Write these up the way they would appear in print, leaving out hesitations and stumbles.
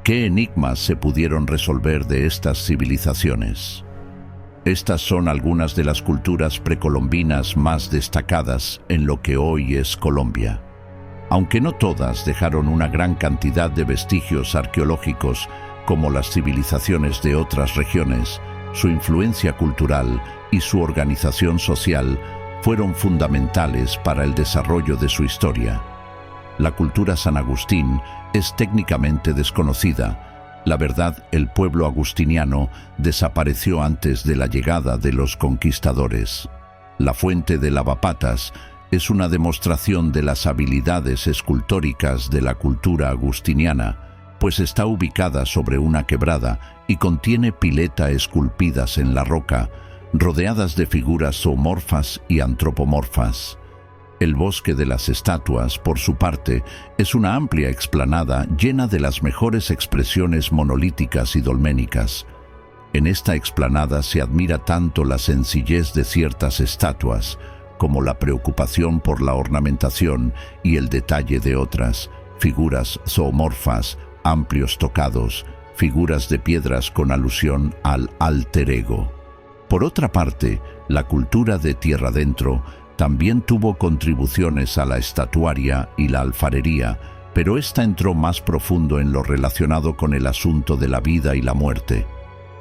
¿Qué enigmas se pudieron resolver de estas civilizaciones? Estas son algunas de las culturas precolombinas más destacadas en lo que hoy es Colombia. Aunque no todas dejaron una gran cantidad de vestigios arqueológicos como las civilizaciones de otras regiones, su influencia cultural y su organización social fueron fundamentales para el desarrollo de su historia. La cultura San Agustín es técnicamente desconocida. La verdad, el pueblo agustiniano desapareció antes de la llegada de los conquistadores. La fuente de Lavapatas es una demostración de las habilidades escultóricas de la cultura agustiniana, pues está ubicada sobre una quebrada y contiene piletas esculpidas en la roca, rodeadas de figuras zoomorfas y antropomorfas. El Bosque de las Estatuas, por su parte, es una amplia explanada llena de las mejores expresiones monolíticas y dolménicas. En esta explanada se admira tanto la sencillez de ciertas estatuas, como la preocupación por la ornamentación y el detalle de otras, figuras zoomorfas, amplios tocados, figuras de piedras con alusión al alter ego. Por otra parte, la cultura de tierra adentro también tuvo contribuciones a la estatuaria y la alfarería, pero esta entró más profundo en lo relacionado con el asunto de la vida y la muerte.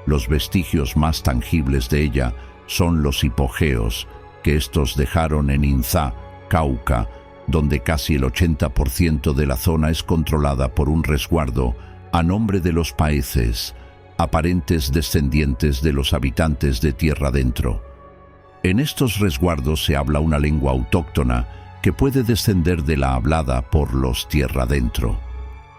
Los vestigios más tangibles de ella son los hipogeos, que estos dejaron en Inzá, Cauca, donde casi el 80% de la zona es controlada por un resguardo a nombre de los paeces, aparentes descendientes de los habitantes de tierra adentro. En estos resguardos se habla una lengua autóctona que puede descender de la hablada por los tierra adentro.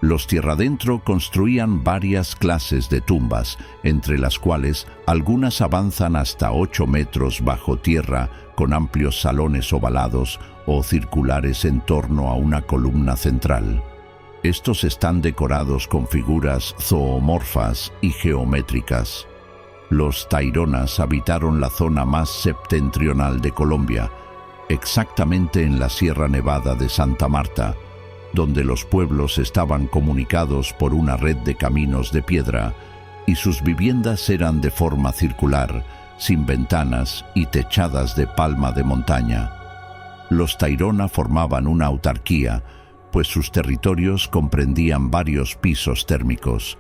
Los tierra adentro construían varias clases de tumbas, entre las cuales algunas avanzan hasta 8 metros bajo tierra con amplios salones ovalados o circulares en torno a una columna central. Estos están decorados con figuras zoomorfas y geométricas. Los taironas habitaron la zona más septentrional de Colombia, exactamente en la Sierra Nevada de Santa Marta, donde los pueblos estaban comunicados por una red de caminos de piedra y sus viviendas eran de forma circular, sin ventanas y techadas de palma de montaña. Los tairona formaban una autarquía, pues sus territorios comprendían varios pisos térmicos.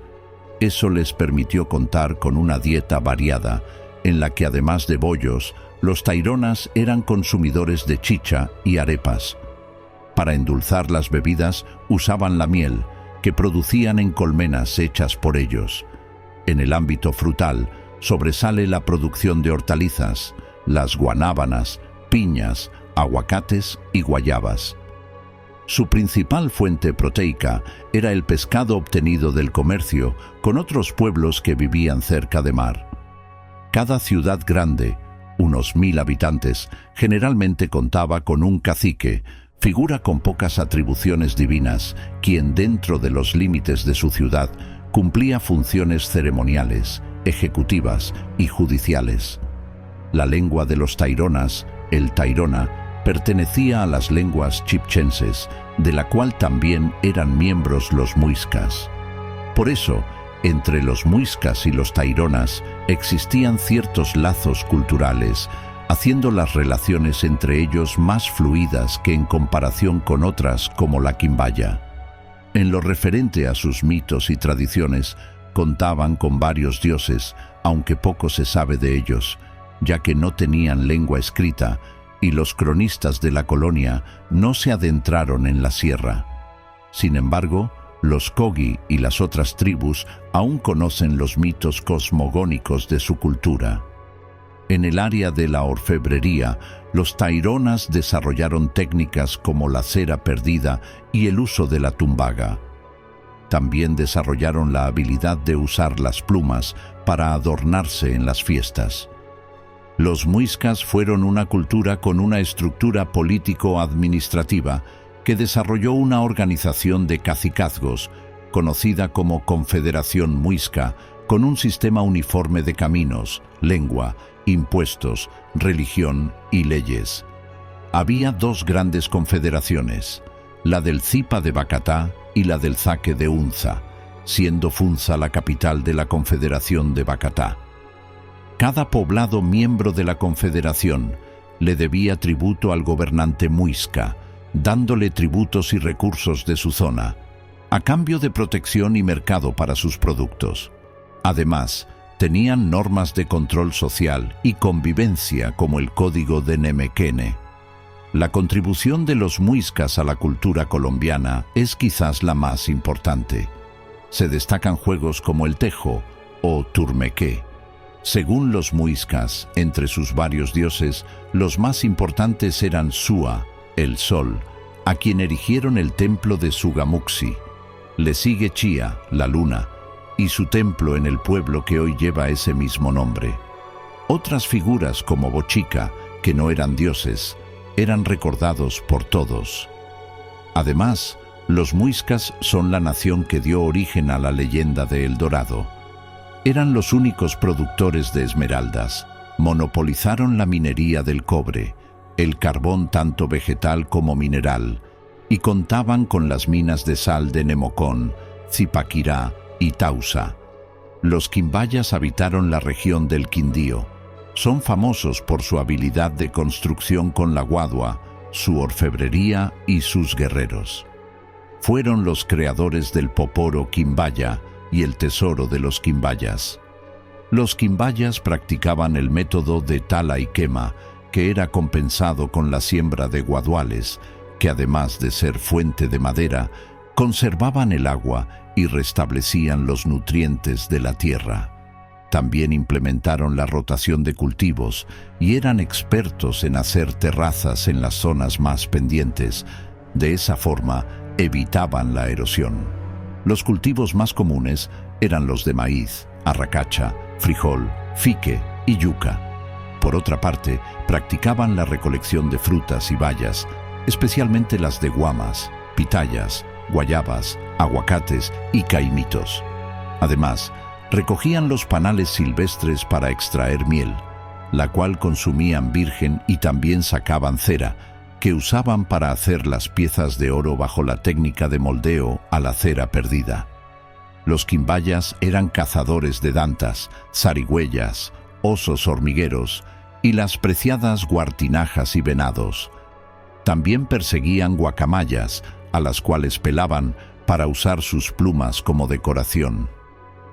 Eso les permitió contar con una dieta variada, en la que además de bollos, los taironas eran consumidores de chicha y arepas. Para endulzar las bebidas usaban la miel, que producían en colmenas hechas por ellos. En el ámbito frutal sobresale la producción de hortalizas, las guanábanas, piñas, aguacates y guayabas. Su principal fuente proteica era el pescado obtenido del comercio con otros pueblos que vivían cerca de mar. Cada ciudad grande, unos 1000 habitantes, generalmente contaba con un cacique, figura con pocas atribuciones divinas, quien dentro de los límites de su ciudad cumplía funciones ceremoniales, ejecutivas y judiciales. La lengua de los taironas, el tairona, pertenecía a las lenguas chipchenses, de la cual también eran miembros los muiscas. Por eso, entre los muiscas y los taironas existían ciertos lazos culturales, haciendo las relaciones entre ellos más fluidas que en comparación con otras como la quimbaya. En lo referente a sus mitos y tradiciones, contaban con varios dioses, aunque poco se sabe de ellos, ya que no tenían lengua escrita, y los cronistas de la colonia no se adentraron en la sierra. Sin embargo, los Kogi y las otras tribus aún conocen los mitos cosmogónicos de su cultura. En el área de la orfebrería, los taironas desarrollaron técnicas como la cera perdida y el uso de la tumbaga. También desarrollaron la habilidad de usar las plumas para adornarse en las fiestas. Los muiscas fueron una cultura con una estructura político-administrativa que desarrolló una organización de cacicazgos, conocida como Confederación Muisca, con un sistema uniforme de caminos, lengua, impuestos, religión y leyes. Había dos grandes confederaciones, la del Zipa de Bacatá y la del Zaque de Unza, siendo Funza la capital de la Confederación de Bacatá. Cada poblado miembro de la Confederación le debía tributo al gobernante Muisca, dándole tributos y recursos de su zona, a cambio de protección y mercado para sus productos. Además, tenían normas de control social y convivencia como el Código de Nemequene. La contribución de los muiscas a la cultura colombiana es quizás la más importante. Se destacan juegos como el tejo o turmequé. Según los muiscas, entre sus varios dioses, los más importantes eran Sua, el sol, a quien erigieron el templo de Sugamuxi. Le sigue Chía, la luna, y su templo en el pueblo que hoy lleva ese mismo nombre. Otras figuras como Bochica, que no eran dioses, eran recordados por todos. Además, los muiscas son la nación que dio origen a la leyenda de El Dorado. Eran los únicos productores de esmeraldas, monopolizaron la minería del cobre, el carbón tanto vegetal como mineral, y contaban con las minas de sal de Nemocón, Zipaquirá y Tausa. Los quimbayas habitaron la región del Quindío. Son famosos por su habilidad de construcción con la guadua, su orfebrería y sus guerreros. Fueron los creadores del poporo quimbaya y el tesoro de los quimbayas. Los quimbayas practicaban el método de tala y quema, que era compensado con la siembra de guaduales, que además de ser fuente de madera, conservaban el agua y restablecían los nutrientes de la tierra. También implementaron la rotación de cultivos y eran expertos en hacer terrazas en las zonas más pendientes. De esa forma, evitaban la erosión. Los cultivos más comunes eran los de maíz, arracacha, frijol, fique y yuca. Por otra parte, practicaban la recolección de frutas y bayas, especialmente las de guamas, pitayas, guayabas, aguacates y caimitos. Además, recogían los panales silvestres para extraer miel, la cual consumían virgen, y también sacaban cera, que usaban para hacer las piezas de oro bajo la técnica de moldeo a la cera perdida. Los quimbayas eran cazadores de dantas, zarigüeyas, osos hormigueros y las preciadas guartinajas y venados. También perseguían guacamayas, a las cuales pelaban para usar sus plumas como decoración.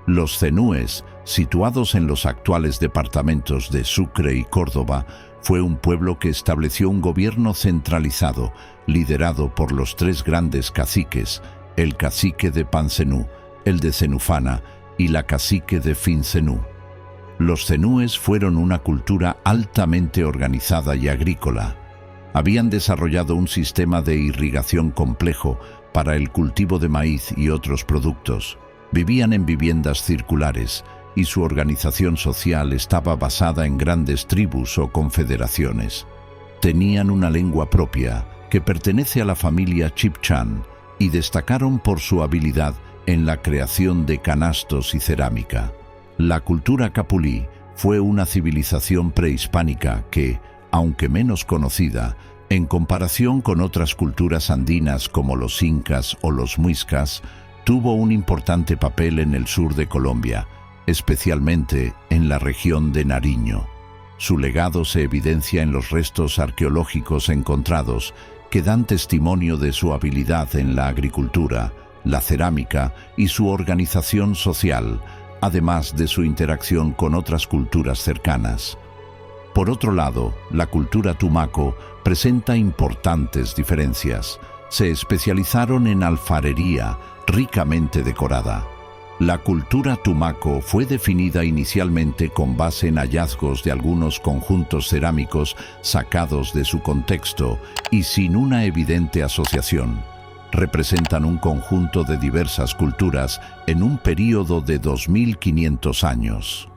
Los cenúes, situados en los actuales departamentos de Sucre y Córdoba, fue un pueblo que estableció un gobierno centralizado, liderado por los tres grandes caciques, el cacique de Pancenú, el de Cenufana y la cacique de Fincenú. Los cenúes fueron una cultura altamente organizada y agrícola. Habían desarrollado un sistema de irrigación complejo para el cultivo de maíz y otros productos. Vivían en viviendas circulares y su organización social estaba basada en grandes tribus o confederaciones. Tenían una lengua propia que pertenece a la familia Chibchan y destacaron por su habilidad en la creación de canastos y cerámica. La cultura capulí fue una civilización prehispánica que, aunque menos conocida, en comparación con otras culturas andinas como los incas o los muiscas, tuvo un importante papel en el sur de Colombia, especialmente en la región de Nariño. Su legado se evidencia en los restos arqueológicos encontrados, que dan testimonio de su habilidad en la agricultura, la cerámica y su organización social, además de su interacción con otras culturas cercanas. Por otro lado, la cultura tumaco presenta importantes diferencias. Se especializaron en alfarería, ricamente decorada. La cultura tumaco fue definida inicialmente con base en hallazgos de algunos conjuntos cerámicos sacados de su contexto y sin una evidente asociación. Representan un conjunto de diversas culturas en un período de 2500 años.